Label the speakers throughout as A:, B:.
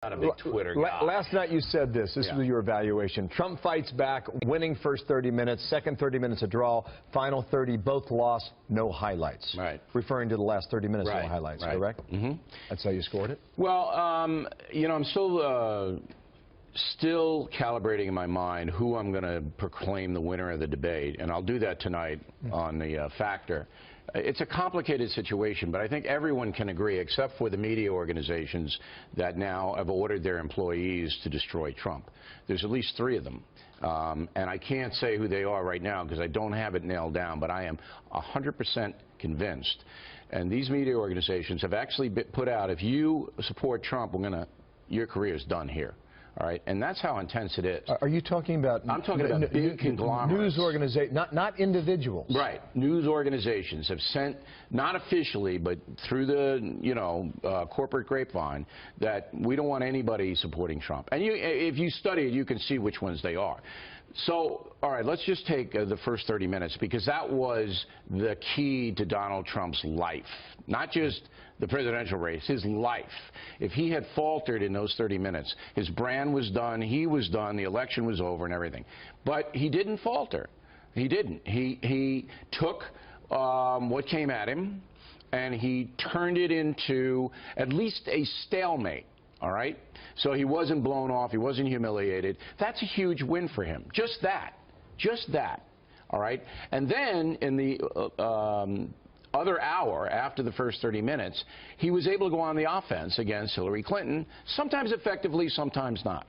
A: Not a big Twitter guy.
B: Last night you said this. This was your evaluation. Trump fights back, winning first 30 minutes, second 30 minutes a draw, final 30, both lost, no highlights.
A: Right.
B: Referring to the last 30 minutes, no highlights, correct?
A: Mm-hmm.
B: That's how you scored it?
A: Well, you know, I'm still calibrating in my mind who I'm going to proclaim the winner of the debate, and I'll do that tonight on the Factor. It's a complicated situation, but I think everyone can agree, except for the media organizations that now have ordered their employees to destroy Trump. There's at least 3 of them. And I can't say who they are right now because I don't have it nailed down, but I am 100% convinced. And these media organizations have actually put out, if you support Trump, your career is done here. All right, and that's how intense it is.
B: Are you talking about?
A: I'm talking about big conglomerates.
B: News organizations, not individuals.
A: Right. News organizations have sent, not officially, but through the corporate grapevine, that we don't want anybody supporting Trump. And if you study it, you can see which ones they are. So, all right, let's just take the first 30 minutes, because that was the key to Donald Trump's life. Not just the presidential race, his life. If he had faltered in those 30 minutes, his brand was done, he was done, the election was over and everything. But he didn't falter. He didn't. He took what came at him, and he turned it into at least a stalemate. All right? So he wasn't blown off. He wasn't humiliated. That's a huge win for him. Just that. Just that. All right? And then in the other hour after the first 30 minutes, he was able to go on the offense against Hillary Clinton, sometimes effectively, sometimes not.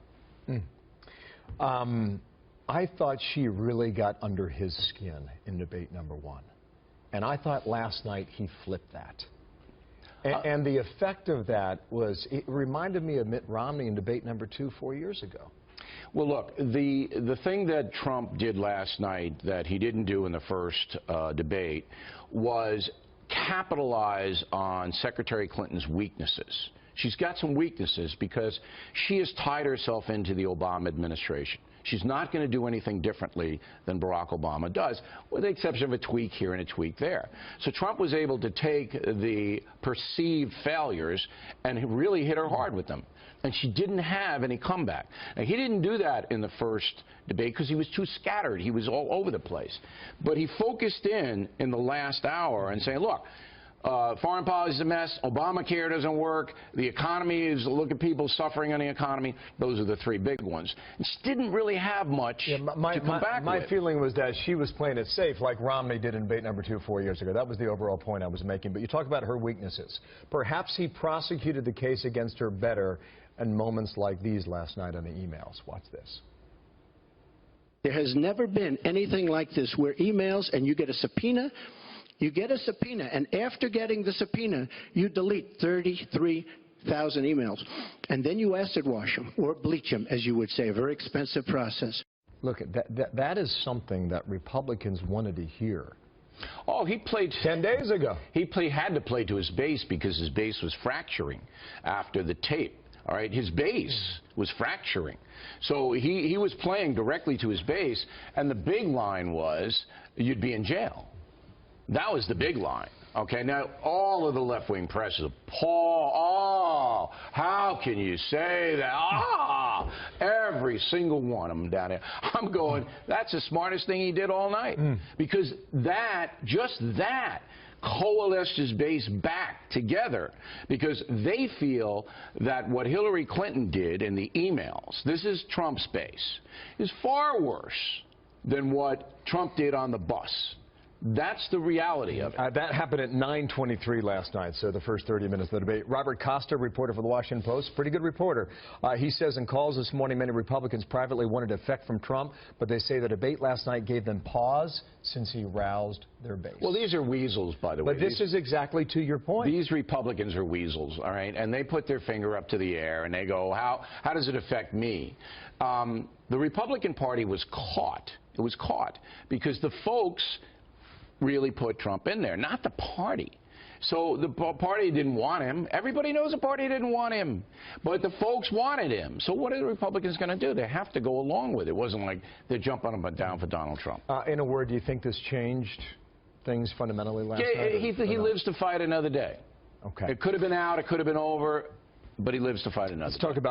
B: I thought she really got under his skin in debate number 1. And I thought last night he flipped that. And the effect of that was, it reminded me of Mitt Romney in debate number 2 4 years ago.
A: Well, look, the thing that Trump did last night that he didn't do in the first debate was capitalize on Secretary Clinton's weaknesses. She's got some weaknesses because she has tied herself into the Obama administration. She's not going to do anything differently than Barack Obama does, with the exception of a tweak here and a tweak there. So Trump was able to take the perceived failures and really hit her hard with them. And she didn't have any comeback. Now, he didn't do that in the first debate because he was too scattered. He was all over the place. But he focused in the last hour and saying, look, foreign policy is a mess. Obamacare doesn't work. The economy is, look at people suffering on the economy. Those are the 3 big ones. And she didn't really have much to come back with.
B: My feeling was that she was playing it safe like Romney did in debate number 2 4 years ago. That was the overall point I was making. But you talk about her weaknesses. Perhaps he prosecuted the case against her better in moments like these last night on the emails. Watch this.
C: There has never been anything like this where emails and you get a subpoena. You get a subpoena, and after getting the subpoena, you delete 33,000 emails. And then you acid wash them, or bleach them, as you would say, a very expensive process.
B: Look, that is something that Republicans wanted to hear.
A: Oh, he played
B: 10 days ago.
A: He had to play to his base because his base was fracturing after the tape. All right, his base was fracturing. So he was playing directly to his base, and the big line was, you'd be in jail. That was the big line. Okay, now all of the left-wing press is, Paul, oh, how can you say that? Ah, every single one of them down there. I'm going, that's the smartest thing he did all night. Because just that, coalesced his base back together because they feel that what Hillary Clinton did in the emails, this is Trump's base, is far worse than what Trump did on the bus. That's the reality of it.
B: That happened at 9:23 last night, so the first 30 minutes of the debate. Robert Costa, reporter for the Washington Post, pretty good reporter. He says in calls this morning many Republicans privately wanted effect from Trump, but they say the debate last night gave them pause since he roused their base.
A: Well, these are weasels, by the way.
B: But this is exactly to your point.
A: These Republicans are weasels, all right? And they put their finger up to the air and they go, how does it affect me? The Republican Party was caught. It was caught because the folks really put Trump in there, not the party. So the party didn't want him. Everybody knows the party didn't want him. But the folks wanted him. So what are the Republicans going to do? They have to go along with it. It wasn't like they're jumping up and down for Donald Trump.
B: In a word, do you think this changed things fundamentally last night?
A: He lives to fight another day.
B: Okay.
A: It could have been out. It could have been over. But he lives to fight another day.
B: Let's talk about